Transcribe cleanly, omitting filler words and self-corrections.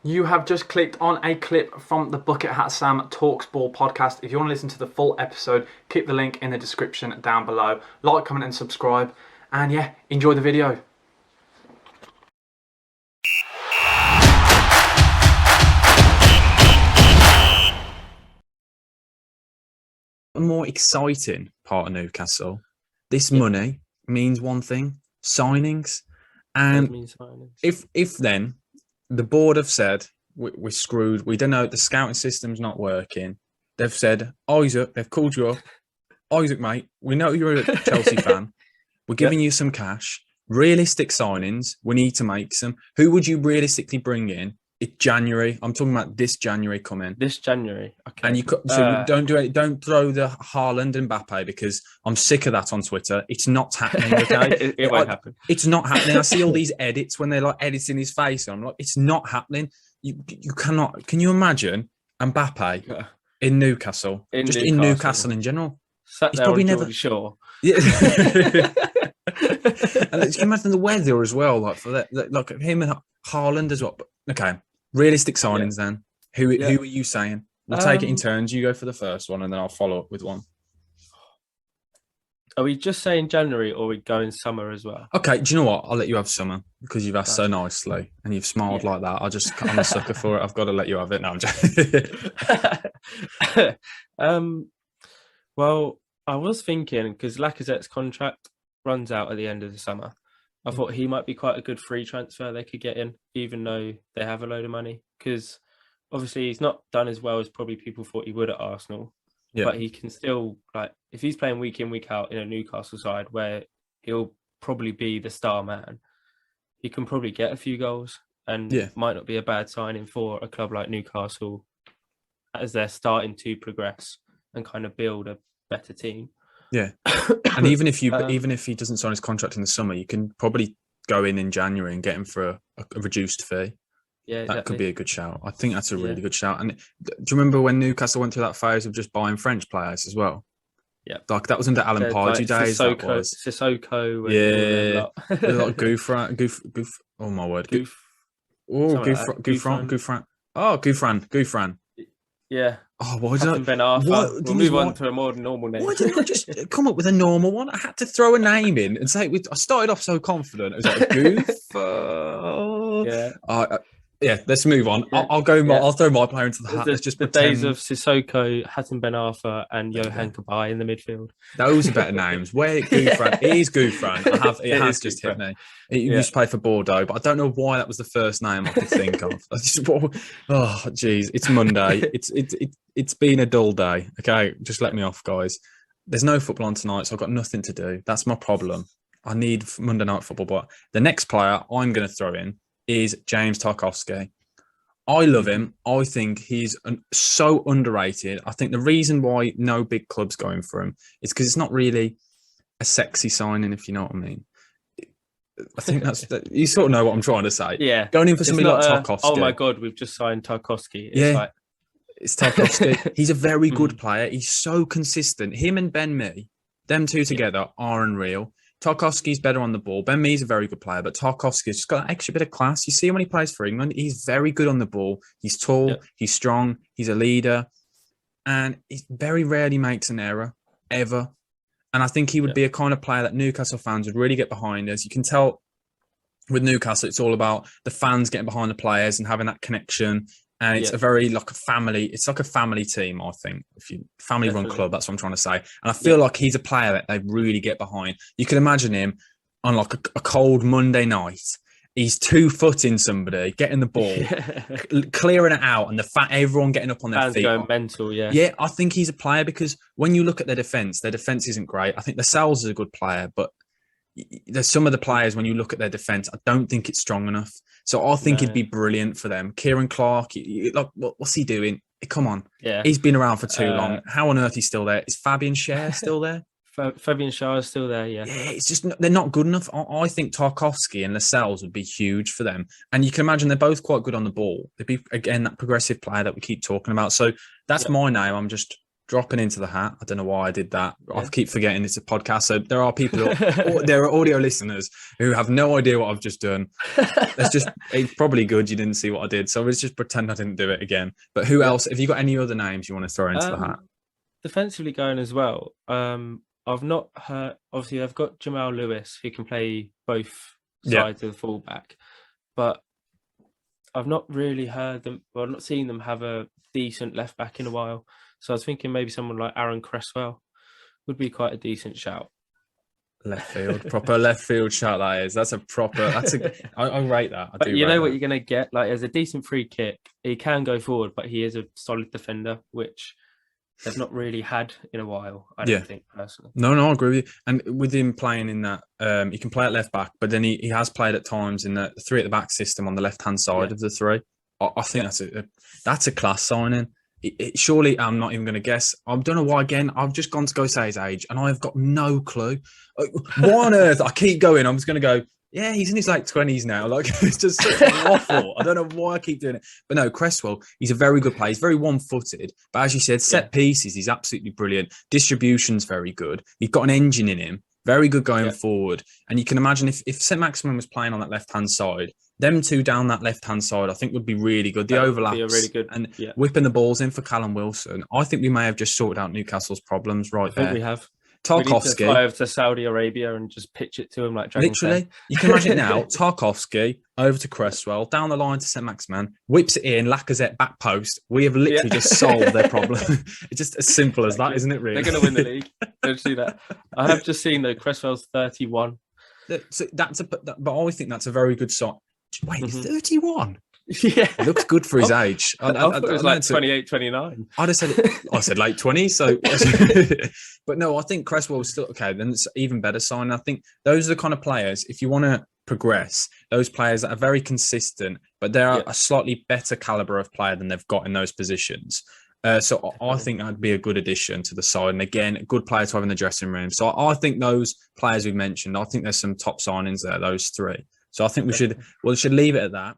You have just clicked on a clip from the Bucket Hat Sam Talks Ball podcast. If you want to listen to the full episode, keep the link in the description down below. Like, comment, and subscribe. And yeah, enjoy the video. The more exciting part of Newcastle, this Yep. money means one thing: signings. Does And mean signings. if then the board have said we're screwed, we don't know, the scouting system's not working. They've said, Isaac, they've called you up. Isaac, mate, we know you're a Chelsea fan. We're giving you some cash. Realistic signings, we need to make some. Who would you realistically bring in? It's January. I'm talking about this January coming. This January, okay. And you don't do it. Don't throw the Haaland and Mbappe because I'm sick of that on Twitter. It's not happening. Okay, it won't happen. It's not happening. I see all these edits when they're like editing his face, and I'm like, it's not happening. You cannot. Can you imagine Mbappe in Newcastle? In Newcastle in general. Sat He's there probably on never. Geordie Shore. Yeah. And you can imagine the weather as well, like for that, like him and Haaland as well. But, okay, realistic signings then. Who are you saying? We'll take it in turns. You go for the first one, and then I'll follow up with one. Are we just saying January, or are we going summer as well? Okay, do you know what? I'll let you have summer because you've asked so nicely and you've smiled like that. I'm a sucker for it. I've got to let you have it now. Well, I was thinking because Lacazette's contract runs out at the end of the summer. I thought he might be quite a good free transfer they could get in, even though they have a load of money. Because obviously he's not done as well as probably people thought he would at Arsenal. Yeah. But he can still, like, if he's playing week in, week out in a Newcastle side where he'll probably be the star man, he can probably get a few goals and might not be a bad signing for a club like Newcastle as they're starting to progress and kind of build a better team. Yeah. And even if he doesn't sign his contract in the summer, you can probably go in January and get him for a reduced fee. Yeah, that could be a good shout. I think that's a really good shout. And do you remember when Newcastle went through that phase of just buying French players as well? Yeah, like that was under Alan Pardew days. Sissoko. Yeah, like Goof. Oh my word, Goof. Oh, Gouffran. Oh, Gouffran. Yeah. Oh, why did I? Ben Arthur. We'll move on to a more normal name. Why didn't I just come up with a normal one? I had to throw a name in and say I started off so confident. It was like Goof. Yeah, let's move on. Yeah. I'll throw my player into the hat. Let's just the days of Sissoko, Hatem Ben Arthur, and Johan Kabay in the midfield. Those are better names. Where Gouffran? It is Gouffran. It has just hit me. It used to play for Bordeaux, but I don't know why that was the first name I could think of. Oh, geez, it's Monday. It's been a dull day. Okay, just let me off, guys. There's no football on tonight, so I've got nothing to do. That's my problem. I need Monday night football, but the next player I'm going to throw in is James Tarkowski. I love him. I think he's so underrated. I think the reason why no big club's going for him is because it's not really a sexy signing, if you know what I mean. I think you sort of know what I'm trying to say. Yeah. Going in for somebody like Tarkowski. Oh my God, we've just signed Tarkowski. It's Tarkowski. He's a very good player. He's so consistent. Him and Ben Mee, them two together are unreal. Tarkowski's better on the ball. Ben Mee's a very good player, but Tarkowski's just got an extra bit of class. You see him when he plays for England. He's very good on the ball. He's tall. He's strong. He's a leader. And he very rarely makes an error, ever. And I think he would be a kind of player that Newcastle fans would really get behind. As you can tell with Newcastle, it's all about the fans getting behind the players and having that connection. And it's a very like a family. It's like a family team, I think. If you family-run club, that's what I'm trying to say. And I feel like he's a player that they really get behind. You can imagine him on like a cold Monday night. He's 2-footing somebody, getting the ball, clearing it out, and everyone getting up on their feet. Going mental, Yeah, I think he's a player because when you look at their defense isn't great. I think Lascelles is a good player, but there's some of the players when you look at their defense, I don't think it's strong enough. So I think he'd be brilliant for them. Kieran Clark, like, what's he doing? Come on. Yeah. He's been around for too long. How on earth he's still there? Is Fabian Schär still there? Fabian Schär is still there, yeah. It's just, they're not good enough. I think Tarkowski and Lascelles would be huge for them. And you can imagine they're both quite good on the ball. They'd be, again, that progressive player that we keep talking about. So that's my name. I'm just dropping into the hat. I don't know why I did that. Yeah. I keep forgetting it's a podcast. So there are people, there are audio listeners who have no idea what I've just done. It's probably good you didn't see what I did. So let's just pretend I didn't do it again. But who else? Have you got any other names you want to throw into the hat? Defensively going as well. I've not heard, obviously they've got Jamal Lewis who can play both sides of the fullback, but I've not really heard them, well, not seen them have a decent left back in a while. So I was thinking maybe someone like Aaron Cresswell would be quite a decent shout. Left field, proper left field shout that is. I rate that. But you know what you're going to get? Like, as a decent free kick, he can go forward, but he is a solid defender, which they've not really had in a while, I don't think, personally. No, I agree with you. And with him playing in that, he can play at left back, but then he has played at times in the 3 at the back system on the left-hand side of the 3. I think that's a class signing. Surely, I'm not even going to guess. I don't know why, again, I've just gone to go say his age, and I've got no clue. Why on earth? I keep going. I'm just going to go, yeah, he's in his late 20s now. Like, it's just awful. I don't know why I keep doing it. But no, Cresswell, he's a very good player. He's very one-footed. But as you said, set pieces, he's absolutely brilliant. Distribution's very good. He's got an engine in him. Very good going forward. And you can imagine if St. Maximin was playing on that left-hand side, them two down that left-hand side, I think would be really good. The overlaps really good, and whipping the balls in for Callum Wilson. I think we may have just sorted out Newcastle's problems right there. I think we have. Tarkowski. We need to fly over to Saudi Arabia and just pitch it to him like Dragon Literally. You can imagine it now. Tarkowski over to Cresswell, down the line to St. Maximin, whips it in, Lacazette back post. We have literally just solved their problem. It's just as simple as that, isn't it, really? They're going to win the league. Don't see that. I have just seen, though, Cresswell's 31. So but I think that's a very good sign. Wait, he's 31? Yeah. It looks good for his age. I thought it was like 28, 29. I said late 20s. So, but no, I think Cresswell was still okay. Then it's even better sign. I think those are the kind of players, if you want to progress, those players that are very consistent, but they're a slightly better caliber of player than they've got in those positions. So I think that'd be a good addition to the side. And again, a good player to have in the dressing room. So I think those players we mentioned, I think there's some top signings there, those 3. So I think we should leave it at that.